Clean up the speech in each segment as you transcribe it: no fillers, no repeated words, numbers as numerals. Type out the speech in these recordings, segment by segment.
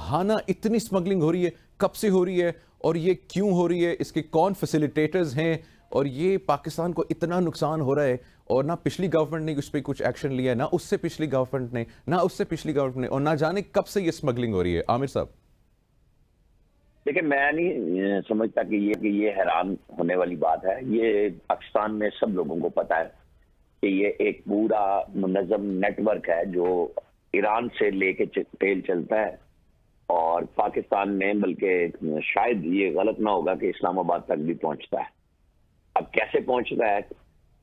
ہاں نا، اتنی سمگلنگ ہو رہی ہے، کب سے ہو رہی ہے اور یہ کیوں ہو رہی ہے، اس کے کون فیسیلیٹیٹرز ہیں، اور یہ پاکستان کو اتنا نقصان ہو رہا ہے، اور نہ پچھلی گورنمنٹ نے اس پہ کچھ ایکشن لیا ہے، نہ اس سے پچھلی گورنمنٹ نے، نہ اس سے پچھلی گورنمنٹ نے، اور نہ جانے کب سے یہ سمگلنگ ہو رہی ہے۔ عامر صاحب دیکھیں، میں نہیں سمجھتا کہ یہ حیران ہونے والی بات ہے۔ یہ پاکستان میں سب لوگوں کو پتا ہے کہ یہ ایک پورا منظم نیٹ ورک ہے جو ایران سے لے کے تیل چلتا ہے اور پاکستان میں، بلکہ شاید یہ غلط نہ ہوگا کہ اسلام آباد تک بھی پہنچتا ہے۔ اب کیسے پہنچتا ہے؟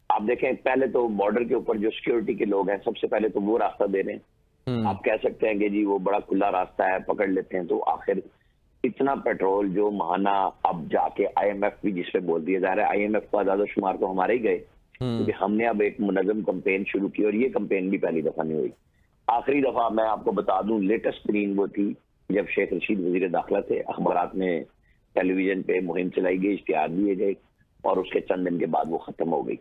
آپ دیکھیں، پہلے تو بارڈر کے اوپر جو سیکیورٹی کے لوگ ہیں، سب سے پہلے تو وہ راستہ دے رہے ہیں۔ آپ کہہ سکتے ہیں کہ جی وہ بڑا کھلا راستہ ہے، پکڑ لیتے ہیں، تو آخر اتنا پیٹرول جو ماہانہ اب جا کے آئی ایم ایف بھی جس پہ بول دیا جا رہا ہے، آئی ایم ایف کا اعداد و شمار تو ہمارے ہی گئے، کیونکہ ہم نے اب ایک منظم کمپین شروع کی، اور یہ کمپین بھی پہلی دفعہ نہیں ہوئی۔ آخری دفعہ میں آپ کو بتا دوں، لیٹسٹ ترین وہ تھی جب شیخ رشید وزیر داخلہ تھے، اخبارات میں، ٹیلی ویژن پہ مہم چلائی گئی، اشتہار دیے گئے، اور اس کے چند دن کے بعد وہ ختم ہو گئی۔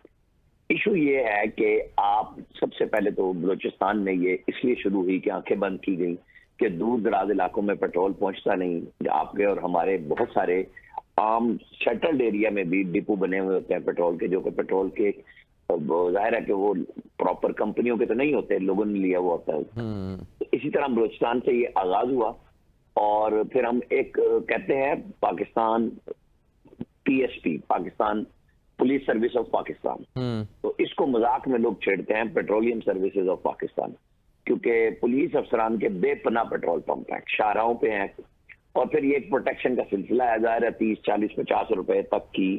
ایشو یہ ہے کہ آپ سب سے پہلے تو بلوچستان میں یہ اس لیے شروع ہوئی کہ آنکھیں بند کی گئی کہ دور دراز علاقوں میں پیٹرول پہنچتا نہیں۔ آپ کے اور ہمارے بہت سارے عام سیٹلڈ ایریا میں بھی ڈپو بنے ہوئے ہوتے ہیں پیٹرول کے، جو کہ پیٹرول کے ظاہر ہے کہ وہ پراپر کمپنیوں کے تو نہیں ہوتے، لوگوں نے لیا ہوا ہوتا ہے۔ تو اسی طرح بلوچستان سے یہ آغاز ہوا، اور پھر ہم ایک کہتے ہیں Pakistan P S P, Pakistan police service of Pakistan, تو اس کو مذاق میں لوگ چھیڑتے ہیں پیٹرولیم سروسز آف پاکستان، کیونکہ پولیس افسران کے بے پناہ پیٹرول پمپ ہیں، شاہراہوں پہ ہیں، اور پھر یہ ایک پروٹیکشن کا سلسلہ ہے۔ ظاہر ہے 30، 40، 50 روپے تک کی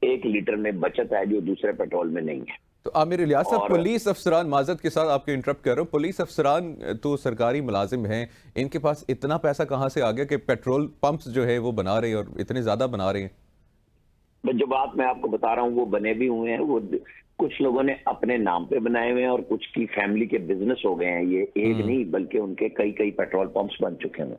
1 لیٹر میں بچت ہے جو دوسرے پیٹرول میں نہیں ہے۔ تو عامر الیاس صاحب، پولیس افسران، معذرت کے ساتھ آپ کو انٹرپٹ کر رہا ہوں، پولیس افسران تو سرکاری ملازم ہیں، ان کے پاس اتنا پیسہ کہاں سے آ گیا کہ پیٹرول پمپس جو ہے وہ بنا رہے ہیں، اور اتنے زیادہ بنا رہے ہیں؟ جو بات میں آپ کو بتا رہا ہوں وہ بنے بھی ہوئے ہیں، وہ کچھ لوگوں نے اپنے نام پہ بنائے ہوئے ہیں، اور کچھ کی فیملی کے بزنس ہو گئے ہیں۔ یہ ایک نہیں بلکہ ان کے کئی پیٹرول پمپس بن چکے ہیں۔